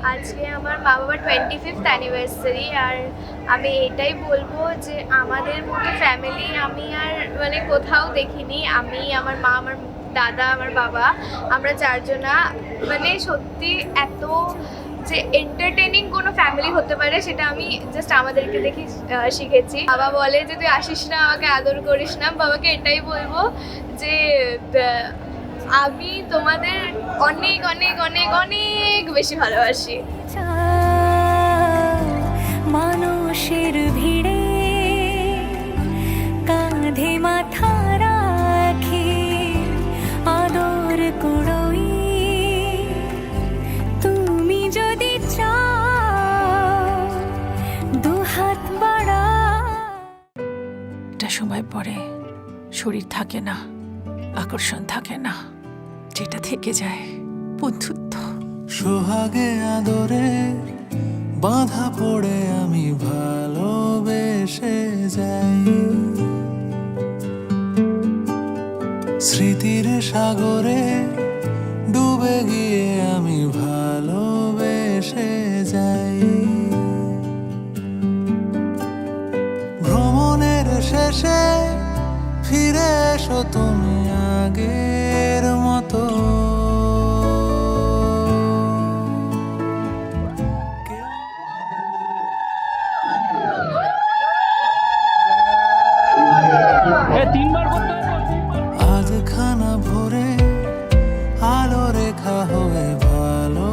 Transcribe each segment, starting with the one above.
আজকে আমার মা বাবার 25th অ্যানিভার্সারি। আর আমি এটাই বলবো যে আমাদের মতো ফ্যামিলি আমি আর মানে কোথাও দেখিনি। আমি, আমার মা, আমার দাদা, আমার বাবা, আমরা চারজনা মানে সত্যি এত যে এন্টারটেনিং কোনো ফ্যামিলি হতে পারে সেটা আমি জাস্ট আমাদেরকে দেখি শিখেছি। বাবা বলে যে তুই আসিস না, আমাকে আদর করিস না। বাবাকে এটাই বলবো যে আমি তোমাদের অনেক অনেক অনেক অনেক বেশি ভালোবাসি। মানুষের ভিড়ে কাঁধে মাথা রাখি আদর করই, তুমি যদি চাও দুহাত বাড়া। একটা সময় পরে শরীর থাকে না, আকর্ষণ থাকে না, যেটা থেকে যায় বন্ধুত্ব। সোহাগে আদরে বাঁধা পড়ে আমি ভালোবেসে যাই, স্মৃতির সাগরে ডুবে গিয়ে আমি ভালোবেসে যাই। ভ্রমণের শেষে ফিরে এসো তুমি আগের মতো। আধখানা ভরে আলো রেখা হয়ে ভালো।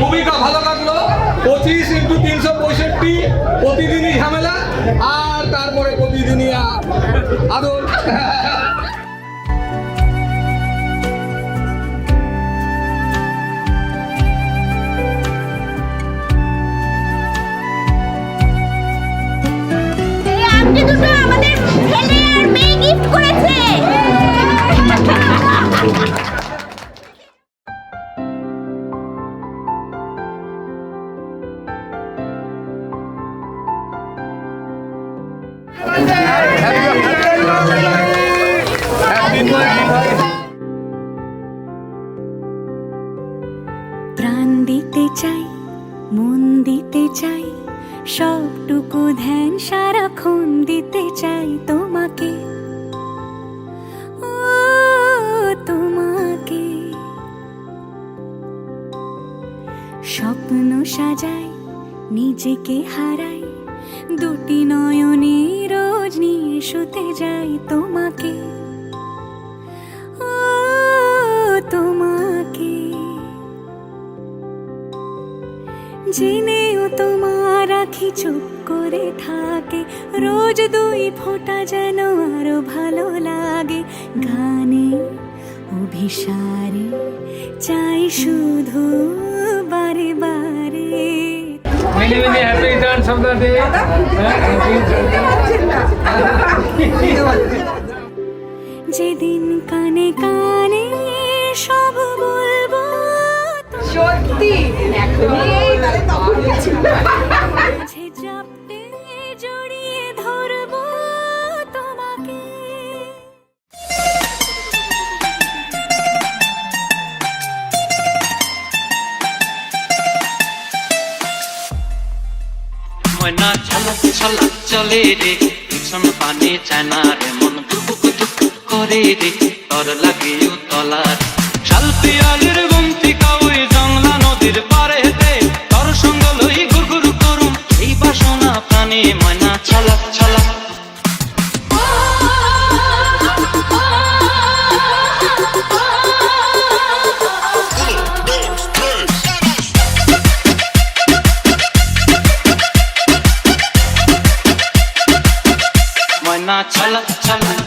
ভূমিকা ভালো লাগলো। 25x365 প্রতিদিনই ঝামেলা, আর তারপরে প্রতিদিনই আদর। আজকে দুটো আমাদের ছেলে আর মেয়ে গিফট করেছে। প্রাণ দিতে চাই, মন দিতে চাই, সবটুকু ধ্যান সারাক্ষণ দিতে চাই তোমাকে, ও তোমাকে। স্বপ্ন সাজাই, নিজেকে হারাই, দুটি নয়নে রোজ নিয়ে শুতে যাই তোমাকে, ও তোমাকে। জেনেও তোমার আখি চুপ করে থাকে, রোজ দুই ফোঁটা যেন আরো ভালো লাগে। গানে অভিসারে চাই শুধু বারে বারে। Many many happy returns of the day. যেদিন কানে কানে সব বলবো সত্যি মাঝে চাপতে জড়িয়ে ধরবো তোমাকে। ময়না ঝলক ঝলক চলে রে, পিছন পানে চায় না রে, মন দুপুক দুপুক করে রে, তর লাগে তলার শাল পিয়ালির গুমতি কাউই জংলা নদীর পারে হেতে, তর সঙ্গ লই গুর গুর করুম এই বাসনা প্রাণে। ময়না ছলক ছলক ময়না ছলক ছলক